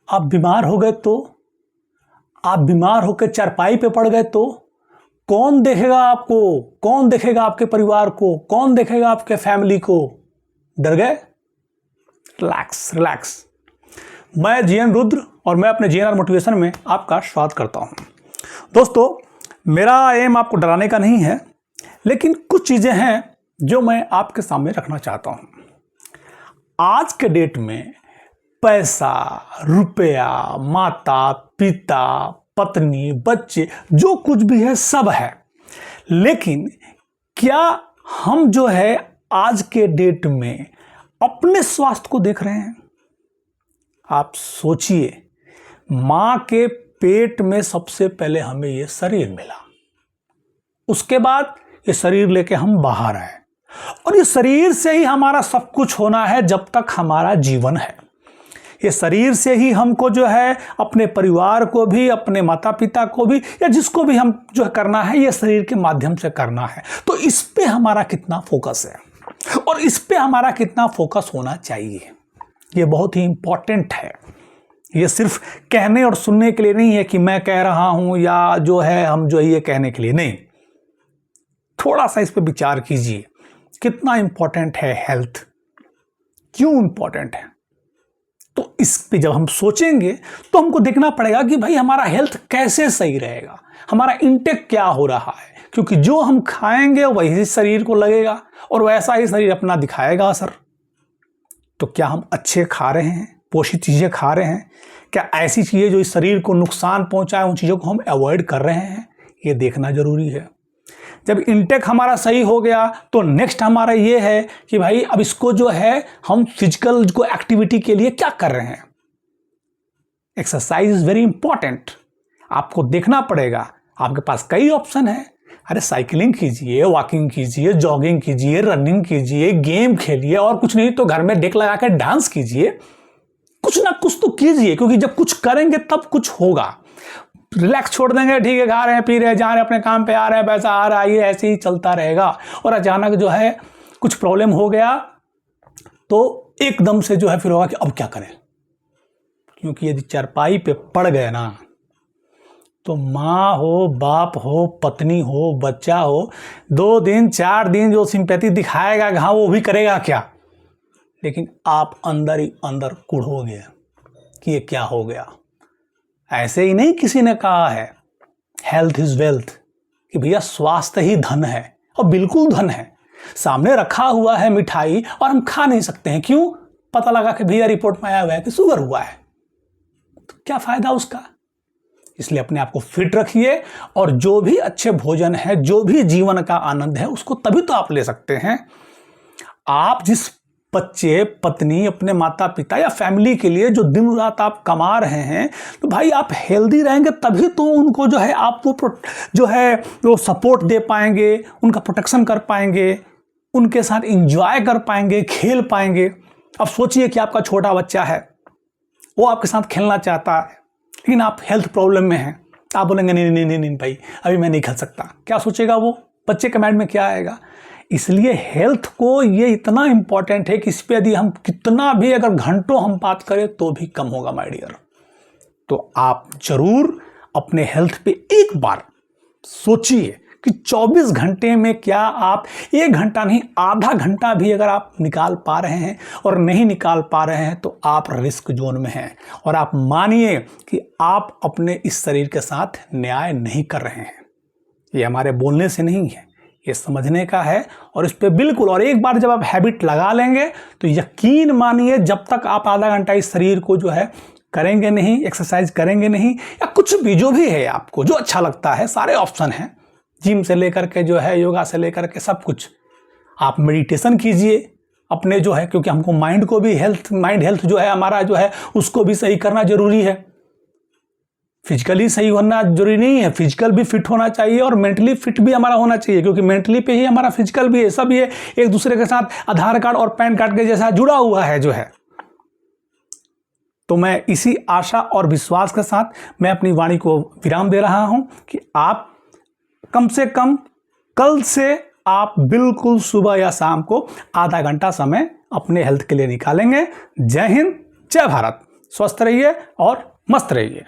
आप बीमार हो गए तो, आप बीमार होकर चारपाई पे पड़ गए तो कौन देखेगा आपको? कौन देखेगा आपके परिवार को? कौन देखेगा आपके फैमिली को? डर गए? Relax relax. मैं जीएन रुद्र और मैं अपने जीएनआर मोटिवेशन में आपका स्वागत करता हूं। दोस्तों, मेरा एम आपको डराने का नहीं है, लेकिन कुछ चीजें हैं जो मैं आपके सामने रखना चाहता हूं। आज के डेट में पैसा, रुपया, माता पिता, पत्नी, बच्चे, जो कुछ भी है सब है, लेकिन क्या हम जो है आज के डेट में अपने स्वास्थ्य को देख रहे हैं? आप सोचिए, मां के पेट में सबसे पहले हमें यह शरीर मिला, उसके बाद ये शरीर लेके हम बाहर आए, और ये शरीर से ही हमारा सब कुछ होना है जब तक हमारा जीवन है। ये शरीर से ही हमको जो है अपने परिवार को भी, अपने माता पिता को भी, या जिसको भी हम जो करना है, ये शरीर के माध्यम से करना है। तो इस पे हमारा कितना फोकस है और इस पे हमारा कितना फोकस होना चाहिए, ये बहुत ही इंपॉर्टेंट है। ये सिर्फ कहने और सुनने के लिए नहीं है कि मैं कह रहा हूं या जो है हम जो ये कहने के लिए नहीं। थोड़ा सा इस पे विचार कीजिए, कितना इंपॉर्टेंट है हेल्थ, क्यों इंपॉर्टेंट है। तो इस पे जब हम सोचेंगे तो हमको देखना पड़ेगा कि भाई हमारा हेल्थ कैसे सही रहेगा, हमारा इंटेक क्या हो रहा है, क्योंकि जो हम खाएंगे वही शरीर को लगेगा और वैसा ही शरीर अपना दिखाएगा असर। तो क्या हम अच्छे खा रहे हैं, पोषित चीजें खा रहे हैं? क्या ऐसी चीजें जो इस शरीर को नुकसान पहुंचाए उन चीजों को हम अवॉइड कर रहे हैं? ये देखना जरूरी है। जब इंटेक हमारा सही हो गया तो नेक्स्ट हमारा ये है कि भाई अब इसको जो है हम फिजिकल को एक्टिविटी के लिए क्या कर रहे हैं। Exercise is very important. आपको देखना पड़ेगा, आपके पास कई ऑप्शन है। अरे साइकिलिंग कीजिए, वॉकिंग कीजिए, जॉगिंग कीजिए, रनिंग कीजिए, गेम खेलिए, और कुछ नहीं तो घर में डेक लगा कर डांस कीजिए। कुछ ना कुछ तो कीजिए, क्योंकि जब कुछ करेंगे तब कुछ होगा। रिलैक्स छोड़ देंगे, ठीक है, खा रहे हैं, पी रहे हैं, जा रहे हैं, अपने काम पे आ रहे हैं, पैसा आ रहा है, ये ऐसे ही चलता रहेगा, और अचानक जो है कुछ प्रॉब्लम हो गया तो एकदम से जो है फिर होगा कि अब क्या करें। क्योंकि यदि चारपाई पे पड़ गए ना, तो माँ हो, बाप हो, पत्नी हो, बच्चा हो, 2 दिन 4 दिन जो सिंपैथी दिखाएगा हाँ वो भी करेगा क्या, लेकिन आप अंदर ही अंदर कुढ़ोगे कि ये क्या हो गया। ऐसे ही नहीं किसी ने कहा है हेल्थ इज वेल्थ, कि भैया स्वास्थ्य ही धन है, और बिल्कुल धन है। सामने रखा हुआ है मिठाई और हम खा नहीं सकते हैं, क्यों? पता लगा कि भैया रिपोर्ट में आया हुआ है कि शुगर हुआ है, तो क्या फायदा उसका। इसलिए अपने आप को फिट रखिए, और जो भी अच्छे भोजन है, जो भी जीवन का आनंद है, उसको तभी तो आप ले सकते हैं। आप जिस बच्चे, पत्नी, अपने माता पिता या फैमिली के लिए जो दिन रात आप कमा रहे हैं, तो भाई आप हेल्दी रहेंगे तभी तो उनको जो है आप वो सपोर्ट दे पाएंगे, उनका प्रोटेक्शन कर पाएंगे, उनके साथ एंजॉय कर पाएंगे, खेल पाएंगे। अब सोचिए कि आपका छोटा बच्चा है, वो आपके साथ खेलना चाहता है, लेकिन आप हेल्थ प्रॉब्लम में हैं। आप बोलेंगे नहीं नहीं नहीं नहीं भाई, अभी मैं नहीं खेल सकता। क्या सोचेगा वो बच्चे के माइंड में, क्या आएगा? इसलिए हेल्थ को ये इतना इंपॉर्टेंट है कि इस पे यदि हम कितना भी अगर घंटों हम बात करें तो भी कम होगा माय डियर। तो आप जरूर अपने हेल्थ पे एक बार सोचिए कि 24 घंटे में क्या आप 1 घंटा नहीं, आधा घंटा भी अगर आप निकाल पा रहे हैं, और नहीं निकाल पा रहे हैं तो आप रिस्क जोन में हैं। और आप मानिए कि आप अपने इस शरीर के साथ न्याय नहीं कर रहे हैं। ये हमारे बोलने से नहीं है, ये समझने का है। और इस पे बिल्कुल, और एक बार जब आप हैबिट लगा लेंगे तो यकीन मानिए जब तक आप आधा घंटा इस शरीर को जो है करेंगे नहीं, एक्सरसाइज करेंगे नहीं, या कुछ भी जो भी है आपको जो अच्छा लगता है, सारे ऑप्शन हैं, जिम से लेकर के जो है योगा से लेकर के सब कुछ। आप मेडिटेशन कीजिए अपने जो है, क्योंकि हमको माइंड को भी माइंड हेल्थ जो है हमारा जो है उसको भी सही करना जरूरी है। फिजिकली सही होना जरूरी नहीं है, फिजिकल भी फिट होना चाहिए और मेंटली फिट भी हमारा होना चाहिए, क्योंकि मेंटली पे ही हमारा फिजिकल भी है। सब ये एक दूसरे के साथ आधार कार्ड और पैन कार्ड के जैसा जुड़ा हुआ है जो है। तो मैं इसी आशा और विश्वास के साथ मैं अपनी वाणी को विराम दे रहा हूं कि आप कम से कम कल से आप बिल्कुल सुबह या शाम को आधा घंटा समय अपने हेल्थ के लिए निकालेंगे। जय हिंद, जय भारत। स्वस्थ रहिए और मस्त रहिए।